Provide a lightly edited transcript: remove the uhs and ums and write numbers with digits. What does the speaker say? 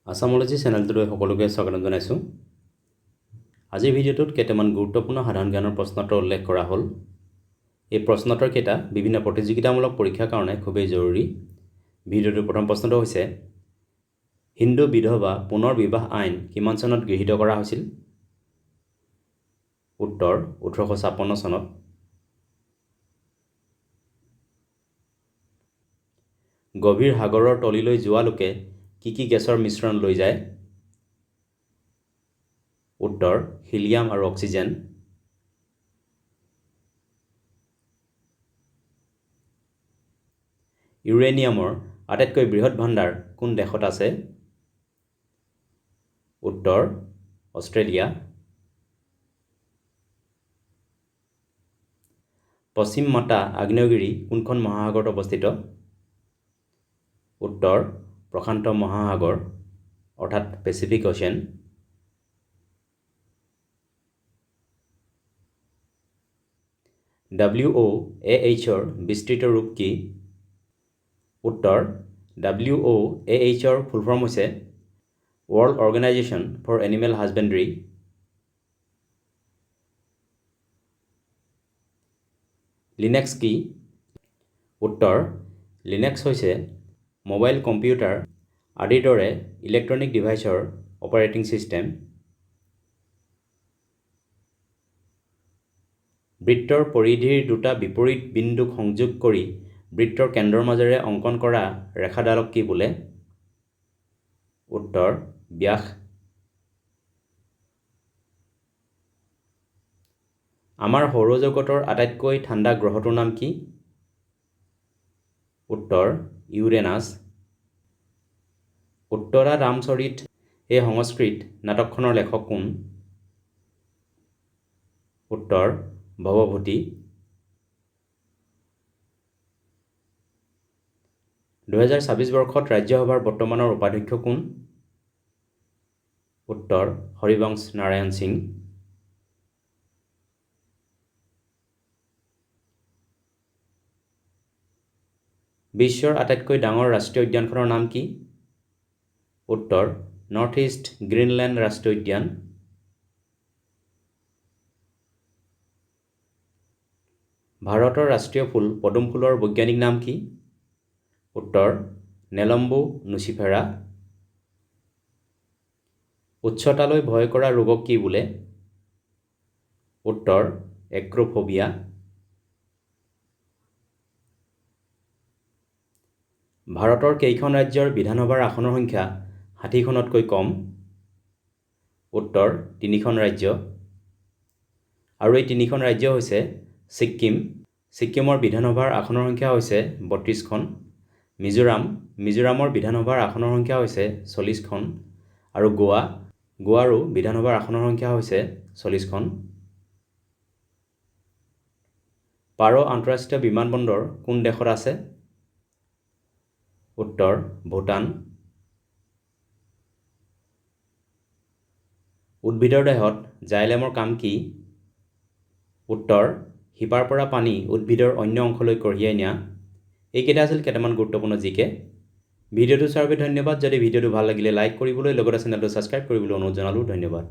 আসামোলজি চেনেলটোলৈ সকলোকে স্বাগতম জনাইছোঁ। আজিৰ ভিডিঅ'টোত কেইটামান গুৰুত্বপূৰ্ণ সাধাৰণ জ্ঞানৰ প্ৰশ্নোত্তৰ উল্লেখ কৰা হ'ল। এই প্ৰশ্নোত্তৰকেইটা বিভিন্ন প্ৰতিযোগিতামূলক পৰীক্ষাৰ কাৰণে খুবেই জৰুৰী। ভিডিঅ'টোৰ প্ৰথম প্ৰশ্নটো হৈছে, হিন্দু বিধৱা পুনৰ বিবাহ আইন কিমান চনত গৃহীত কৰা হৈছিল? উত্তৰ 1856 চনত। গভীৰ সাগৰৰ তলিলৈ যোৱা লোকে কি কি গেছৰ মিশ্ৰণ লৈ যায়? উত্তৰ হিলিয়াম আৰু অক্সিজেন। ইউৰেনিয়ামৰ আটাইতকৈ বৃহৎ ভাণ্ডাৰ কোন দেশত আছে? উত্তৰ অষ্ট্ৰেলিয়া। পশ্চিম মাতা আগ্নেয়গিৰি কোনখন মহাসাগৰত অৱস্থিত? উত্তৰ প্ৰশান্ত মহাসাগৰ অৰ্থাৎ পেচিফিক অ'চিয়ান। WOAHৰ বিস্তৃত ৰূপ কি? উত্তৰ WOAHৰ ফুল ফৰ্ম হৈছে world organisation for animal husbandry. Linux কি? উত্তৰ লিনাক্স হৈছে মোবাইল কম্পিউটাৰ আদিৰ দৰে ইলেক্ট্ৰনিক ডিভাইচৰ অপাৰেটিং ছিষ্টেম। বৃত্তৰ পৰিধিৰ দুটা বিপৰীত বিন্দুক সংযোগ কৰি বৃত্তৰ কেন্দ্ৰৰ মাজেৰে অংকন কৰা ৰেখাডালক কি বোলে? উত্তৰ ব্যাস। আমাৰ সৌৰজগতৰ আটাইতকৈ ঠাণ্ডা গ্ৰহটোৰ নাম কি? উত্তৰ ইউৰেনাছ। উত্তৰা ৰামচৰিত এই সংস্কৃত নাটকখনৰ লেখক কোন? উত্তৰ ভৱভূতি। 2026 বৰ্ষত ৰাজ্যসভাৰ বৰ্তমানৰ উপাধ্যক্ষ কোন? উত্তৰ হৰিবংশ নাৰায়ণ সিং। বিশ্বৰ আটাইতকৈ ডাঙৰ ৰাষ্ট্ৰীয় উদ্যানখনৰ নাম কি? উত্তৰ নৰ্থ ইষ্ট গ্ৰীণলেণ্ড ৰাষ্ট্ৰীয় উদ্যান। ভাৰতৰ ৰাষ্ট্ৰীয় ফুল পদুম ফুলৰ বৈজ্ঞানিক নাম কি? উত্তৰ নেলম্বু নুচিফেৰা। উচ্চতালৈ ভয় কৰা ৰোগক কি বোলে? উত্তৰ এক্ৰোফোবিয়া। ভাৰতৰ কেইখন ৰাজ্যৰ বিধানসভাৰ আসনৰ সংখ্যা 60খনতকৈ কম? উত্তৰ 3খন ৰাজ্য। আৰু এই 3খন ৰাজ্য হৈছে ছিক্কিম। ছিক্কিমৰ বিধানসভাৰ আসনৰ সংখ্যা হৈছে 32খন। মিজোৰামৰ বিধানসভাৰ আসনৰ সংখ্যা হৈছে 40খন। আৰু গোৱাৰো বিধানসভাৰ আসনৰ সংখ্যা হৈছে 40খন। পাৰো আন্তঃৰাষ্ট্ৰীয় বিমানবন্দৰ কোন দেশত আছে? উত্তৰ ভূটান। উদ্ভিদৰ দেহত জাইলেমৰ কাম কি? উত্তৰ শিপাৰ পৰা পানী উদ্ভিদৰ অন্য অংশলৈ কঢ়িয়াই নিয়া। এইকেইটা আছিল কেইটামান গুৰুত্বপূৰ্ণ জিকে। ভিডিঅ'টো চোৱাৰ বাবে ধন্যবাদ। যদি ভিডিঅ'টো ভাল লাগিলে লাইক কৰিবলৈ লগতে চেনেলটো ছাবস্ক্ৰাইব কৰিবলৈ অনুৰোধ জনালোঁ। ধন্যবাদ।